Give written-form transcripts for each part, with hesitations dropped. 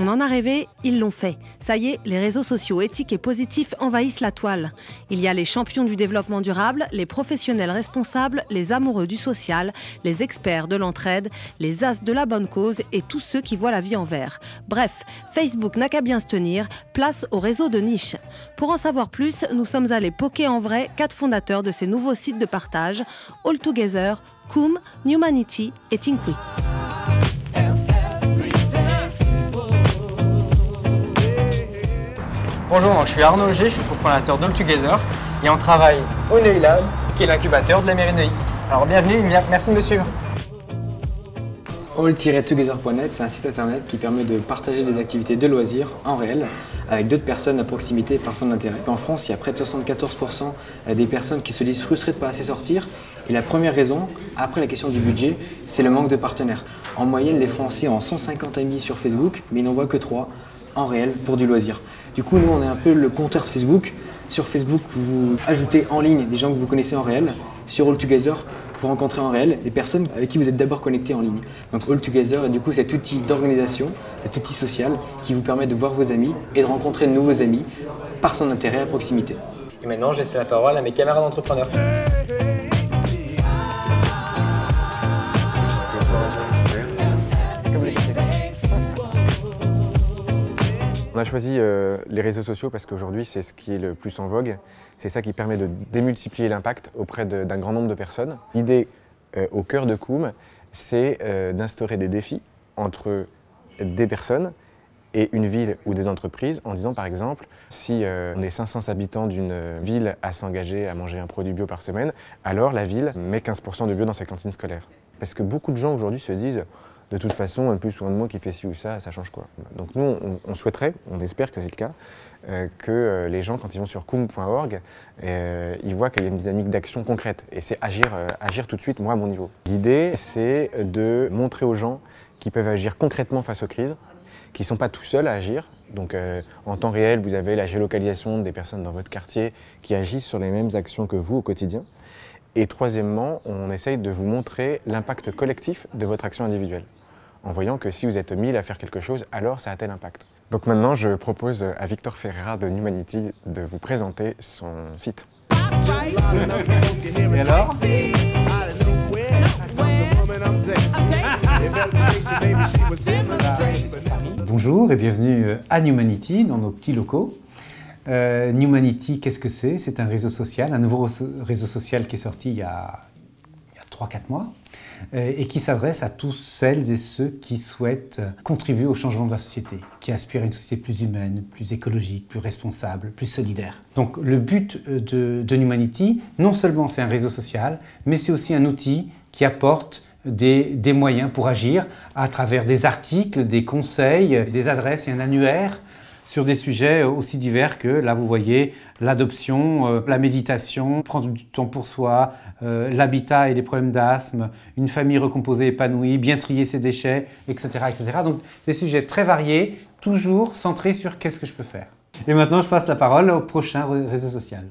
en a rêvé, ils l'ont fait. Ça y est, les réseaux sociaux éthiques et positifs envahissent la toile. Il y a les champions du développement durable, les professionnels responsables, les amoureux du social, les experts de l'entraide, les as de la bonne cause et tous ceux qui voient la vie en vert. Bref, Facebook n'a qu'à bien se tenir, place au réseau de niche. Pour en savoir plus, nous sommes allés poker en vrai 4 fondateurs de ces nouveaux sites de partage, All Together, Koom, Numanity et Tinkwi. Bonjour, donc je suis Arnaud Auger, je suis cofondateur d'All Together et on travaille au Neuilly Lab, qui est l'incubateur de la mairie de Neuilly. Alors bienvenue, merci de me suivre. All-together.net, c'est un site internet qui permet de partager des activités de loisirs en réel avec d'autres personnes à proximité par son intérêt. En France, il y a près de 74% des personnes qui se disent frustrées de ne pas assez sortir. Et la première raison, après la question du budget, c'est le manque de partenaires. En moyenne, les Français ont 150 amis sur Facebook, mais ils n'en voient que 3 en réel pour du loisir. Du coup, nous, on est un peu le compteur de Facebook. Sur Facebook, vous ajoutez en ligne des gens que vous connaissez en réel. Sur All Together, vous rencontrez en réel des personnes avec qui vous êtes d'abord connectés en ligne. Donc All Together est du coup cet outil d'organisation, cet outil social qui vous permet de voir vos amis et de rencontrer de nouveaux amis par son intérêt à proximité. Et maintenant, je laisse la parole à mes camarades entrepreneurs. On a choisi les réseaux sociaux parce qu'aujourd'hui, c'est ce qui est le plus en vogue. C'est ça qui permet de démultiplier l'impact auprès d'un grand nombre de personnes. L'idée au cœur de Koom, c'est d'instaurer des défis entre des personnes et une ville ou des entreprises en disant par exemple, si on est 500 habitants d'une ville à s'engager à manger un produit bio par semaine, alors la ville met 15% de bio dans sa cantine scolaire. Parce que beaucoup de gens aujourd'hui se disent de toute façon, plus souvent de moi qui fait ci ou ça change quoi. Donc nous, on souhaiterait, on espère que c'est le cas, que les gens, quand ils vont sur koom.org, ils voient qu'il y a une dynamique d'action concrète. Et c'est agir tout de suite, moi, à mon niveau. L'idée, c'est de montrer aux gens qu'ils peuvent agir concrètement face aux crises, qu'ils ne sont pas tout seuls à agir. Donc en temps réel, vous avez la géolocalisation des personnes dans votre quartier qui agissent sur les mêmes actions que vous au quotidien. Et troisièmement, on essaye de vous montrer l'impact collectif de votre action individuelle, en voyant que si vous êtes 1000 à faire quelque chose, alors ça a tel impact. Donc maintenant, je propose à Victor Ferreira de Numanity de vous présenter son site. Et alors ? Bonjour et bienvenue à Numanity, dans nos petits locaux. Numanity, qu'est-ce que c'est ? C'est un réseau social, un nouveau réseau social qui est sorti il y a 3-4 mois et qui s'adresse à tous celles et ceux qui souhaitent contribuer au changement de la société, qui aspirent à une société plus humaine, plus écologique, plus responsable, plus solidaire. Donc le but de Numanity, non seulement c'est un réseau social, mais c'est aussi un outil qui apporte des moyens pour agir à travers des articles, des conseils, des adresses et un annuaire sur des sujets aussi divers que, là vous voyez, l'adoption, la méditation, prendre du temps pour soi, l'habitat et les problèmes d'asthme, une famille recomposée épanouie, bien trier ses déchets, etc., etc. Donc des sujets très variés, toujours centrés sur qu'est-ce que je peux faire. Et maintenant je passe la parole au prochain réseau social.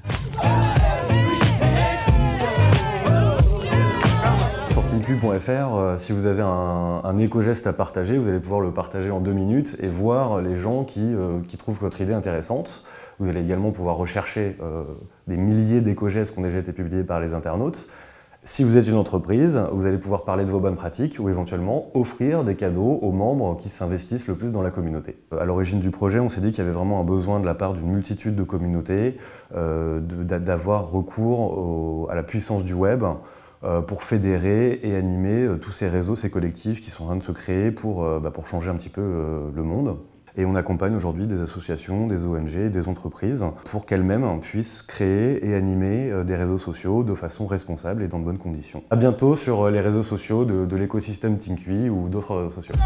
Tinkwi.fr, si vous avez un éco-geste à partager, vous allez pouvoir le partager en 2 minutes et voir les gens qui trouvent votre idée intéressante. Vous allez également pouvoir rechercher des milliers d'éco-gestes qui ont déjà été publiés par les internautes. Si vous êtes une entreprise, vous allez pouvoir parler de vos bonnes pratiques ou éventuellement offrir des cadeaux aux membres qui s'investissent le plus dans la communauté. À l'origine du projet, on s'est dit qu'il y avait vraiment un besoin de la part d'une multitude de communautés d'avoir recours à la puissance du web pour fédérer et animer tous ces réseaux, ces collectifs qui sont en train de se créer pour changer un petit peu le monde. Et on accompagne aujourd'hui des associations, des ONG, des entreprises pour qu'elles-mêmes puissent créer et animer des réseaux sociaux de façon responsable et dans de bonnes conditions. À bientôt sur les réseaux sociaux de l'écosystème Tinkwi ou d'autres réseaux sociaux.